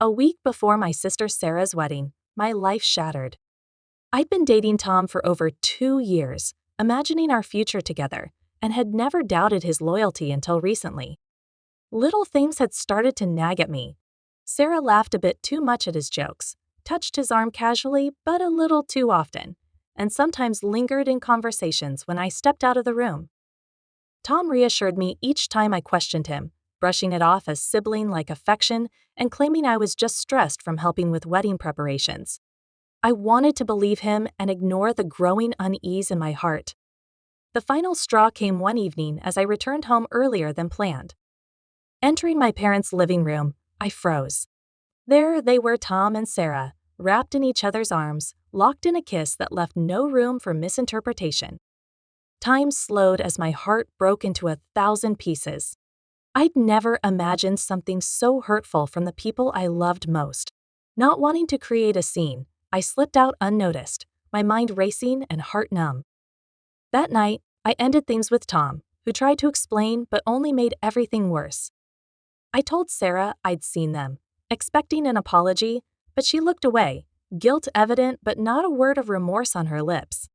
A week before my sister Sarah's wedding, my life shattered. I'd been dating Tom for over 2 years, imagining our future together, and had never doubted his loyalty until recently. Little things had started to nag at me. Sarah laughed a bit too much at his jokes, touched his arm casually but a little too often, and sometimes lingered in conversations when I stepped out of the room. Tom reassured me each time I questioned him, brushing it off as sibling-like affection and claiming I was just stressed from helping with wedding preparations. I wanted to believe him and ignore the growing unease in my heart. The final straw came one evening as I returned home earlier than planned. Entering my parents' living room, I froze. There they were, Tom and Sarah, wrapped in each other's arms, locked in a kiss that left no room for misinterpretation. Time slowed as my heart broke into 1,000 pieces. I'd never imagined something so hurtful from the people I loved most. Not wanting to create a scene, I slipped out unnoticed, my mind racing and heart numb. That night, I ended things with Tom, who tried to explain but only made everything worse. I told Sarah I'd seen them, expecting an apology, but she looked away, guilt evident but not a word of remorse on her lips.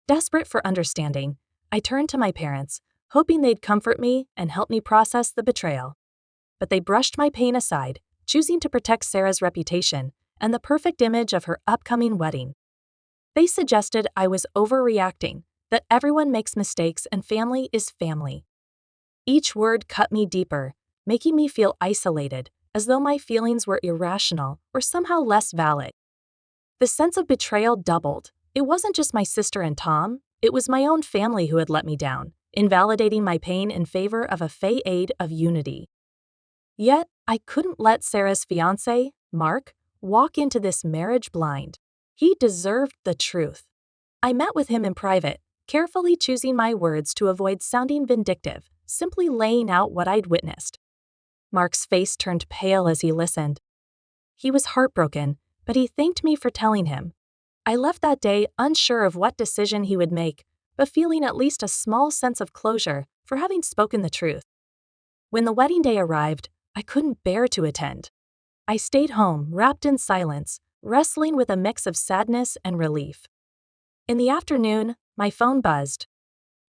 Desperate for understanding, I turned to my parents, hoping they'd comfort me and help me process the betrayal. But they brushed my pain aside, choosing to protect Sarah's reputation and the perfect image of her upcoming wedding. They suggested I was overreacting, that everyone makes mistakes and family is family. Each word cut me deeper, making me feel isolated, as though my feelings were irrational or somehow less valid. The sense of betrayal doubled. It wasn't just my sister and Tom, it was my own family who had let me down, invalidating my pain in favor of a facade of unity. Yet, I couldn't let Sarah's fiancé, Mark, walk into this marriage blind. He deserved the truth. I met with him in private, carefully choosing my words to avoid sounding vindictive, simply laying out what I'd witnessed. Mark's face turned pale as he listened. He was heartbroken, but he thanked me for telling him. I left that day unsure of what decision he would make, but feeling at least a small sense of closure for having spoken the truth. When the wedding day arrived, I couldn't bear to attend. I stayed home, wrapped in silence, wrestling with a mix of sadness and relief. In the afternoon, my phone buzzed.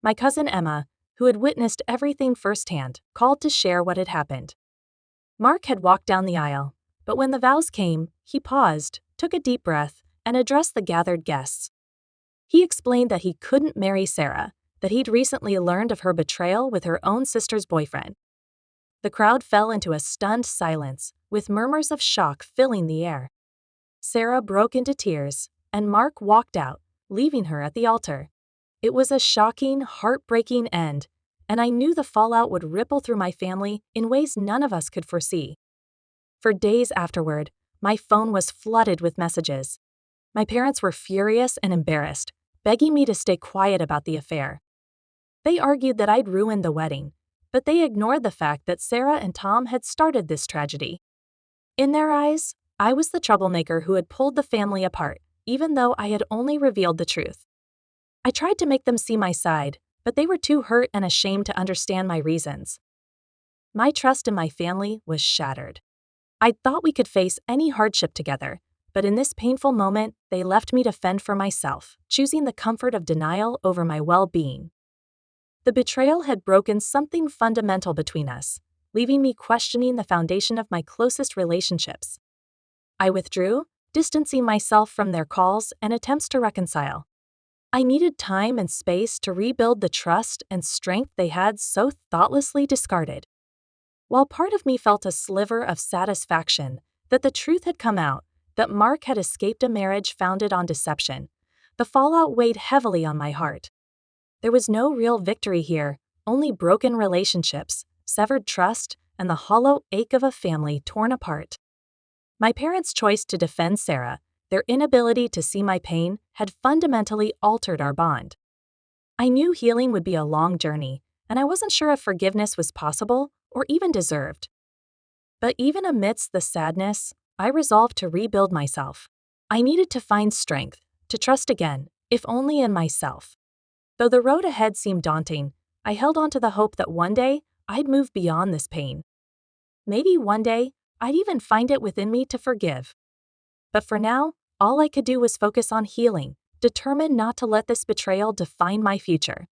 My cousin Emma, who had witnessed everything firsthand, called to share what had happened. Mark had walked down the aisle, but when the vows came, he paused, took a deep breath, and addressed the gathered guests. He explained that he couldn't marry Sarah, that he'd recently learned of her betrayal with her own sister's boyfriend. The crowd fell into a stunned silence, with murmurs of shock filling the air. Sarah broke into tears, and Mark walked out, leaving her at the altar. It was a shocking, heartbreaking end, and I knew the fallout would ripple through my family in ways none of us could foresee. For days afterward, my phone was flooded with messages. My parents were furious and embarrassed, begging me to stay quiet about the affair. They argued that I'd ruined the wedding, but they ignored the fact that Sarah and Tom had started this tragedy. In their eyes, I was the troublemaker who had pulled the family apart, even though I had only revealed the truth. I tried to make them see my side, but they were too hurt and ashamed to understand my reasons. My trust in my family was shattered. I'd thought we could face any hardship together, but in this painful moment, they left me to fend for myself, choosing the comfort of denial over my well-being. The betrayal had broken something fundamental between us, leaving me questioning the foundation of my closest relationships. I withdrew, distancing myself from their calls and attempts to reconcile. I needed time and space to rebuild the trust and strength they had so thoughtlessly discarded. While part of me felt a sliver of satisfaction that the truth had come out, that Mark had escaped a marriage founded on deception, the fallout weighed heavily on my heart. There was no real victory here, only broken relationships, severed trust, and the hollow ache of a family torn apart. My parents' choice to defend Sarah, their inability to see my pain, had fundamentally altered our bond. I knew healing would be a long journey, and I wasn't sure if forgiveness was possible or even deserved. But even amidst the sadness, I resolved to rebuild myself. I needed to find strength, to trust again, if only in myself. Though the road ahead seemed daunting, I held on to the hope that one day I'd move beyond this pain. Maybe one day I'd even find it within me to forgive. But for now, all I could do was focus on healing, determined not to let this betrayal define my future.